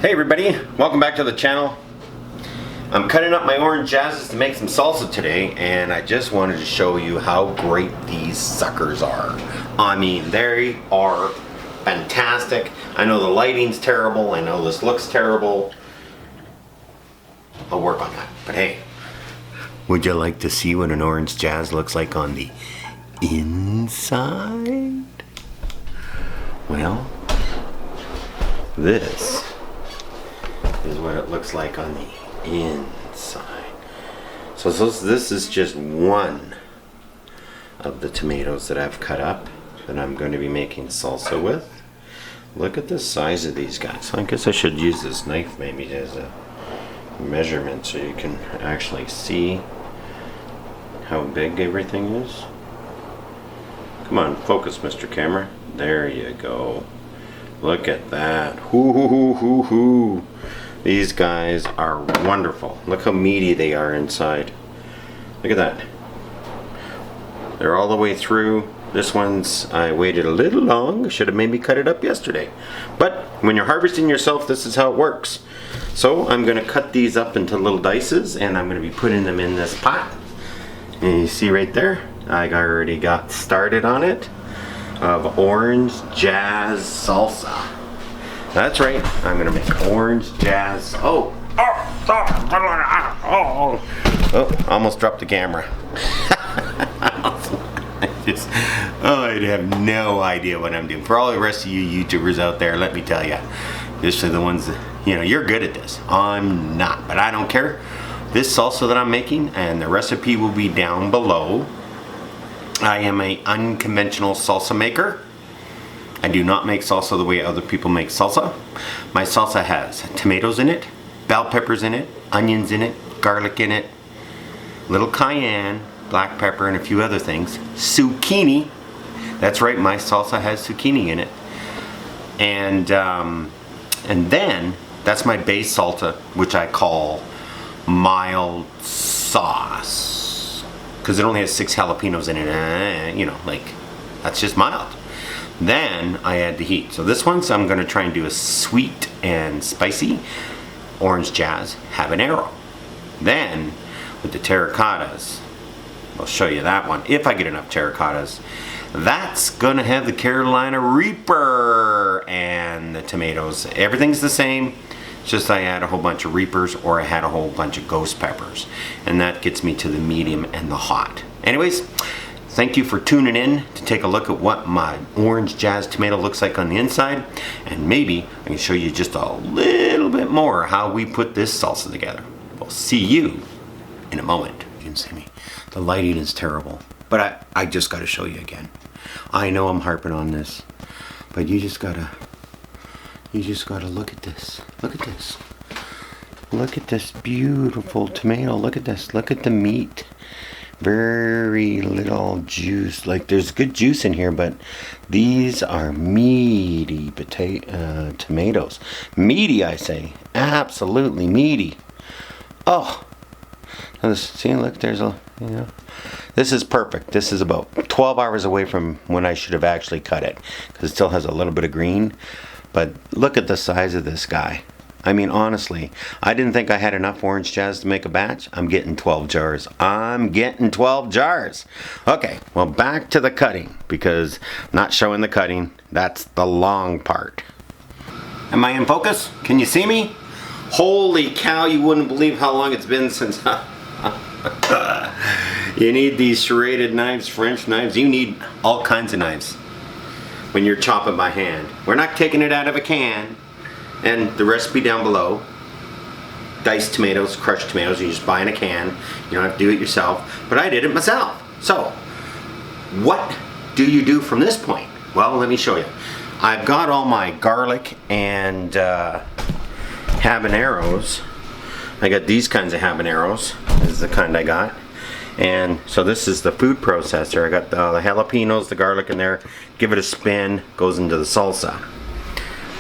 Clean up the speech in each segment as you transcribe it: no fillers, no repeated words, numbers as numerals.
Hey everybody, welcome back to the channel. I'm cutting up my orange jazzes to make some salsa today, and I just wanted to show you how great these suckers are. I mean, they are fantastic. I know the lighting's terrible, I know this looks terrible. I'll work on that, but hey, would you like to see what an orange jazz looks like on the inside? Well, this is what it looks like on the inside. So this is just one of the tomatoes that I've cut up that I'm going to be making salsa with. Look at the size of these guys. I guess I should use this knife maybe as a measurement so you can actually see how big everything is. Come on, focus, Mr. Camera. There you go. Look at that. Hoo hoo hoo hoo hoo. These guys are wonderful. Look how meaty they are inside. Look at that. They're all the way through. This one's, I waited a little long. Should have maybe cut it up yesterday. But when you're harvesting yourself, this is how it works. So I'm going to cut these up into little dices, and I'm going to be putting them in this pot. And you see right there, I already got started on it, of orange jazz salsa. That's right, I'm gonna make orange jazz. Oh, almost dropped the camera. I have no idea what I'm doing. For all the rest of you YouTubers out there, let me tell you, this are the ones that, you know, you're good at this. I'm not, but I don't care. This salsa that I'm making, and the recipe will be down below. I am an unconventional salsa maker. I do not make salsa the way other people make salsa. My salsa has tomatoes in it, bell peppers in it, onions in it, garlic in it, little cayenne, black pepper, and a few other things. Zucchini. That's right, my salsa has zucchini in it. And then that's my base salsa, which I call mild sauce, because it only has 6 jalapenos in it. You know, like, that's just mild. Then I add the heat. So this one, I'm going to try and do a sweet and spicy orange jazz habanero. Then with the terracottas, I'll show you that one if I get enough terracottas. That's going to have the Carolina Reaper and the tomatoes. Everything's the same. It's just I add a whole bunch of Reapers, or I had a whole bunch of ghost peppers. And that gets me to the medium and the hot. Anyways, thank you for tuning in to take a look at what my orange jazz tomato looks like on the inside, and maybe I can show you just a little bit more how we put this salsa together. We'll see you in a moment. You can see me. The lighting is terrible, but I just got to show you again. I know I'm harping on this, but you just gotta look at this. Look at this. Look at this beautiful tomato. Look at this. Look at the meat. Very little juice. Like, there's good juice in here, but these are meaty tomatoes. Meaty, I say. Absolutely meaty. Oh, see, look, there's a, you know, this is perfect. This is about 12 hours away from when I should have actually cut it, because it still has a little bit of green. But look at the size of this guy. I mean, honestly, I didn't think I had enough orange jazz to make a batch. I'm getting 12 jars. I'm getting 12 jars. Okay, well, back to the cutting, because I'm not showing the cutting. That's the long part. Am I in focus? Can you see me? Holy cow, you wouldn't believe how long it's been since... You need these serrated knives, French knives. You need all kinds of knives when you're chopping by hand. We're not taking it out of a can. And the recipe down below. Diced tomatoes, crushed tomatoes, you just buy in a can. You don't have to do it yourself. But I did it myself. So, what do you do from this point? Well, let me show you. I've got all my garlic and habaneros. I got these kinds of habaneros. This is the kind I got. And so this is the food processor. I got the jalapenos, the garlic in there. Give it a spin. Goes into the salsa.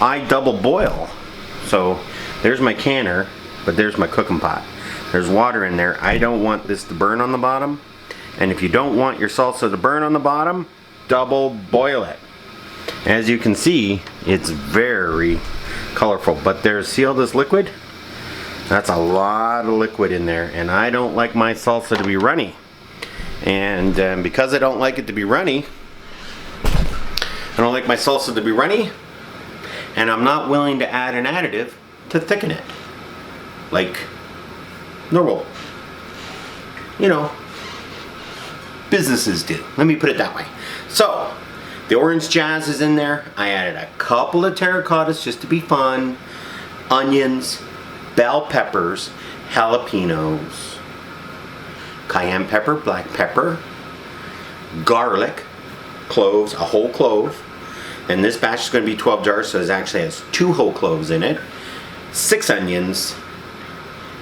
I double boil. So there's my canner, but there's my cooking pot. There's water in there. I don't want this to burn on the bottom. And if you don't want your salsa to burn on the bottom, double boil it. As you can see, it's very colorful, but they're sealed as liquid. That's a lot of liquid in there, and I don't like my salsa to be runny. And because I don't like it to be runny, I don't like my salsa to be runny, and I'm not willing to add an additive to thicken it. Like normal, you know, businesses do. Let me put it that way. So, the orange jazz is in there. I added a couple of terracottas just to be fun. Onions, bell peppers, jalapenos, cayenne pepper, black pepper, garlic, cloves, a whole clove. And this batch is going to be 12 jars, so it actually has 2 whole cloves in it, 6 onions,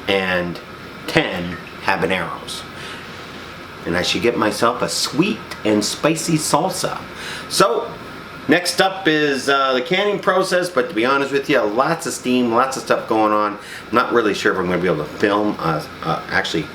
and 10 habaneros. And I should get myself a sweet and spicy salsa. So, next up is the canning process, but to be honest with you, lots of steam, lots of stuff going on. I'm not really sure if I'm going to be able to film actually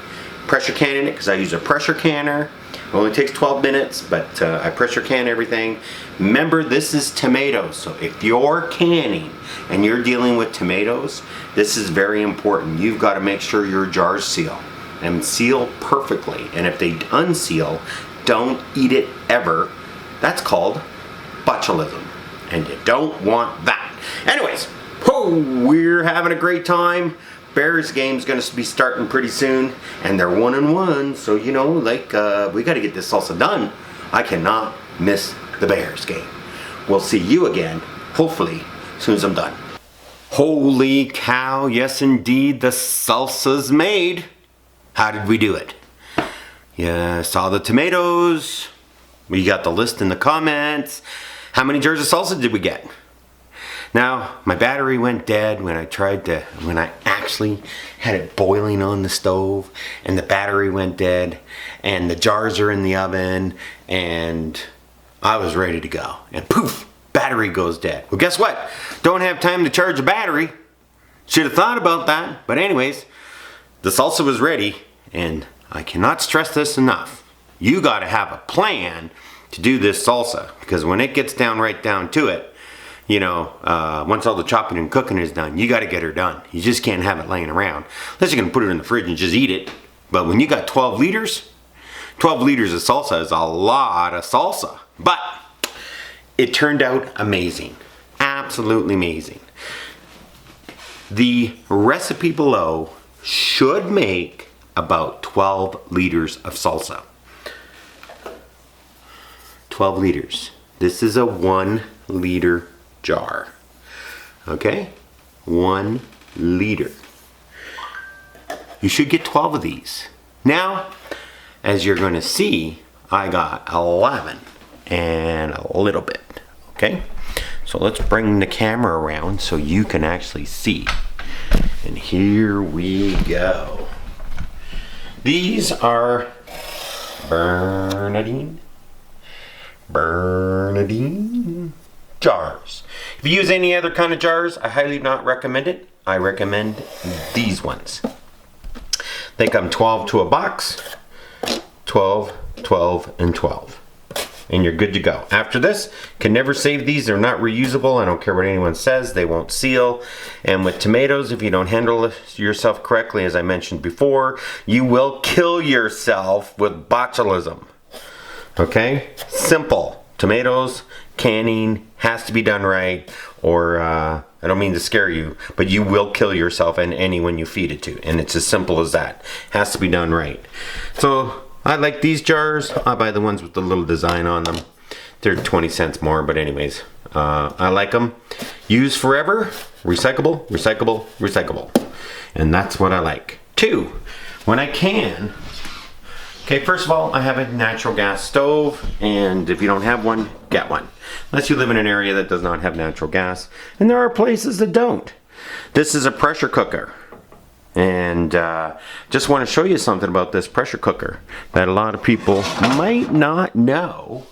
pressure canning it, because I use a pressure canner. It only takes 12 minutes, but I pressure can everything. Remember, this is tomatoes, so if you're canning and you're dealing with tomatoes, this is very important. You've got to make sure your jars seal and seal perfectly. And if they unseal, don't eat it ever. That's called botulism, and you don't want that. Anyways, we're having a great time. Bears game's gonna be starting pretty soon, and they're 1-1, so you know, like we got to get this salsa done. I cannot miss the Bears game. We'll see you again, hopefully, as soon as I'm done. Holy cow! Yes, indeed, the salsa's made. How did we do it? Yeah, saw the tomatoes. We got the list in the comments. How many jars of salsa did we get? Now, my battery went dead when I actually had it boiling on the stove, and the battery went dead, and the jars are in the oven, and I was ready to go. And poof, battery goes dead. Well, guess what? Don't have time to charge a battery. Should have thought about that. But anyways, the salsa was ready, and I cannot stress this enough. You got to have a plan to do this salsa, because when it gets right down to it, you know, once all the chopping and cooking is done, you got to get her done. You just can't have it laying around. Unless you're going to put it in the fridge and just eat it. But when you got 12 liters of salsa is a lot of salsa. But it turned out amazing. Absolutely amazing. The recipe below should make about 12 liters of salsa. 12 liters. This is a 1 liter jar. Okay? 1 liter. You should get 12 of these. Now, as you're going to see, I got 11 and a little bit. Okay? So let's bring the camera around so you can actually see. And here we go. These are Bernadine jars. If you use any other kind of jars, I highly not recommend it. I recommend these ones. They come 12 to a box. 12, 12, and 12. And you're good to go. After this, can never save these. They're not reusable. I don't care what anyone says. They won't seal. And with tomatoes, if you don't handle yourself correctly, as I mentioned before, you will kill yourself with botulism. Okay? Simple. Tomatoes, canning, has to be done right. Or, I don't mean to scare you, but you will kill yourself and anyone you feed it to. And it's as simple as that. Has to be done right. So, I like these jars. I buy the ones with the little design on them. They're 20 cents more, but anyways, I like them. Use forever, recyclable, recyclable, recyclable. And that's what I like. 2, when I can, okay, first of all, I have a natural gas stove, and if you don't have one, get one. Unless you live in an area that does not have natural gas, and there are places that don't. This is a pressure cooker. And just want to show you something about this pressure cooker that a lot of people might not know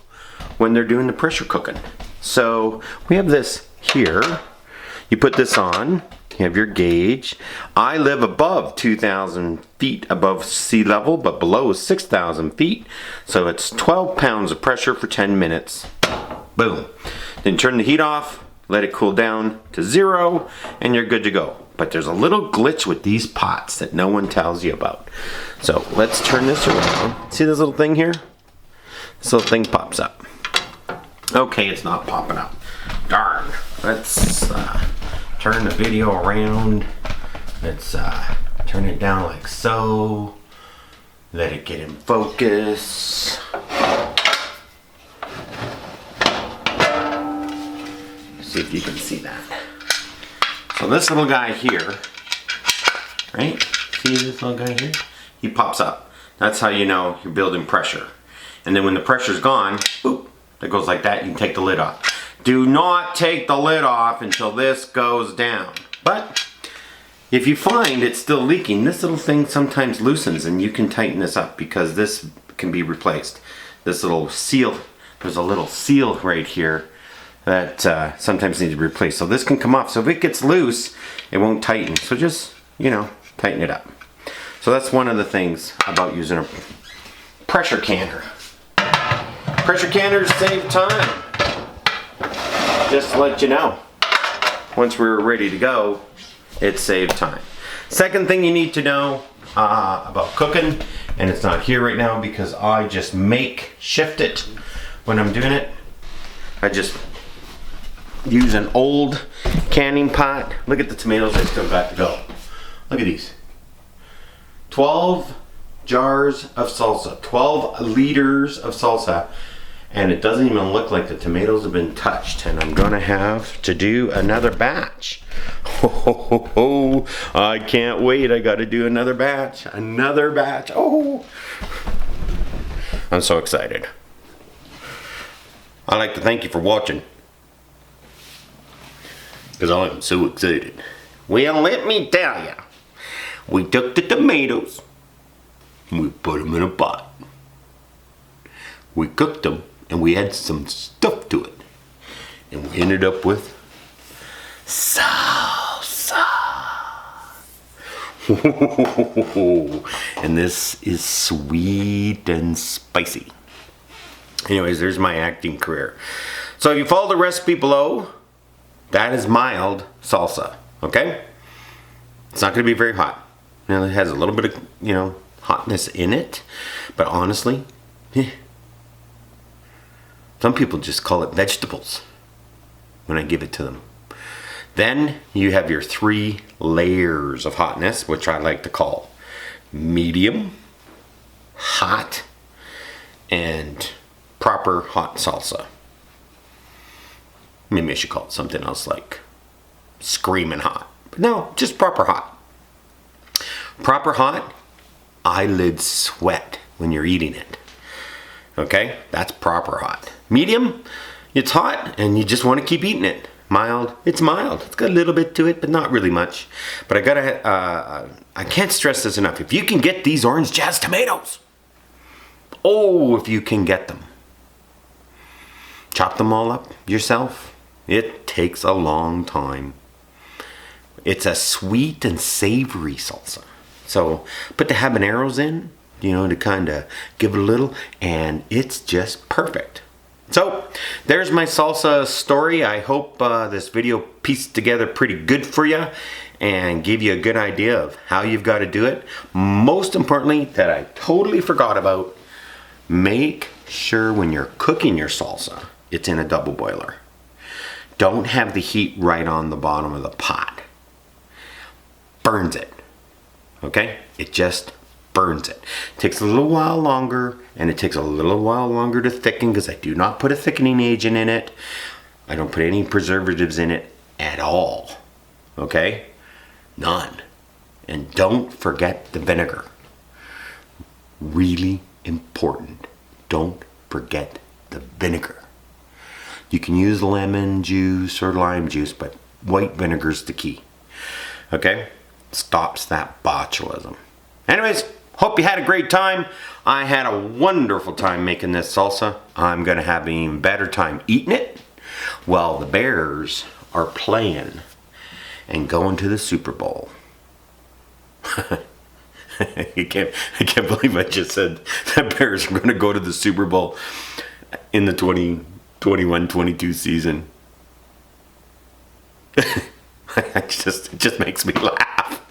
when they're doing the pressure cooking. So we have this here. You put this on. You have your gauge. I live above 2,000 feet above sea level, but below 6,000 feet. So it's 12 pounds of pressure for 10 minutes. Boom. Then turn the heat off. let it cool down to 0, and you're good to go. But there's a little glitch with these pots that no one tells you about. So let's turn this around. See this little thing here? This little thing pops up. Okay, it's not popping up. Darn. Let's turn the video around. Let's turn it down like so. Let it get in focus. See if you can see that. So this little guy here, right? See this little guy here? He pops up. That's how you know you're building pressure. And then when the pressure's gone, boop, it goes like that. You can take the lid off. Do not take the lid off until this goes down. But if you find it's still leaking, this little thing sometimes loosens, and you can tighten this up because this can be replaced. This little seal, there's a little seal right here that sometimes needs to be replaced. So this can come off. So if it gets loose, it won't tighten. So just, you know, tighten it up. So that's one of the things about using a pressure canner. Pressure canners save time. Just to let you know. Once we were ready to go, it saved time. Second thing you need to know about cooking, and it's not here right now because I just shift it when I'm doing it. I just use an old canning pot. Look at the tomatoes I still got to go. Look at these. 12 jars of salsa. 12 liters of salsa. And it doesn't even look like the tomatoes have been touched. And I'm going to have to do another batch. Oh, I can't wait. I got to do another batch. Another batch. Oh, I'm so excited. I'd like to thank you for watching. Because I'm so excited. Well, let me tell you. We took the tomatoes. And we put them in a pot. We cooked them. And we add some stuff to it. And we ended up with salsa. And this is sweet and spicy. Anyways, there's my acting career. So if you follow the recipe below, that is mild salsa, okay? It's not going to be very hot. Now it has a little bit of, you know, hotness in it. But honestly, some people just call it vegetables when I give it to them. Then you have your 3 layers of hotness, which I like to call medium, hot, and proper hot salsa. Maybe I should call it something else like screaming hot. But no, just proper hot. Proper hot, eyelids sweat when you're eating it. Okay, that's proper hot. Medium, it's hot and you just want to keep eating it. Mild, it's mild. It's got a little bit to it, but not really much. But I can't stress this enough. If you can get these orange jazz tomatoes, oh, if you can get them. Chop them all up yourself. It takes a long time. It's a sweet and savory salsa. So put the habaneros in, you know, to kind of give it a little, and it's just perfect. So there's my salsa story. I hope this video pieced together pretty good for you and give you a good idea of how you've got to do it. Most importantly, that I totally forgot about, make sure when you're cooking your salsa, it's in a double boiler. Don't have the heat right on the bottom of the pot. Burns it. Okay? It just burns it. Takes a little while longer, and it takes a little while longer to thicken because I do not put a thickening agent in it. I don't put any preservatives in it at all. Okay? None. And don't forget the vinegar. Really important. Don't forget the vinegar. You can use lemon juice or lime juice, but white vinegar is the key. Okay? Stops that botulism. Anyways, hope you had a great time. I had a wonderful time making this salsa. I'm going to have an even better time eating it while the Bears are playing and going to the Super Bowl. I can't believe I just said the Bears are going to go to the Super Bowl in the 2021-22 season. it just makes me laugh.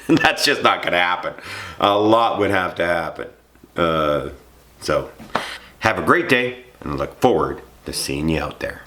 That's just not gonna happen. A lot would have to happen. So have a great day, and I look forward to seeing you out there.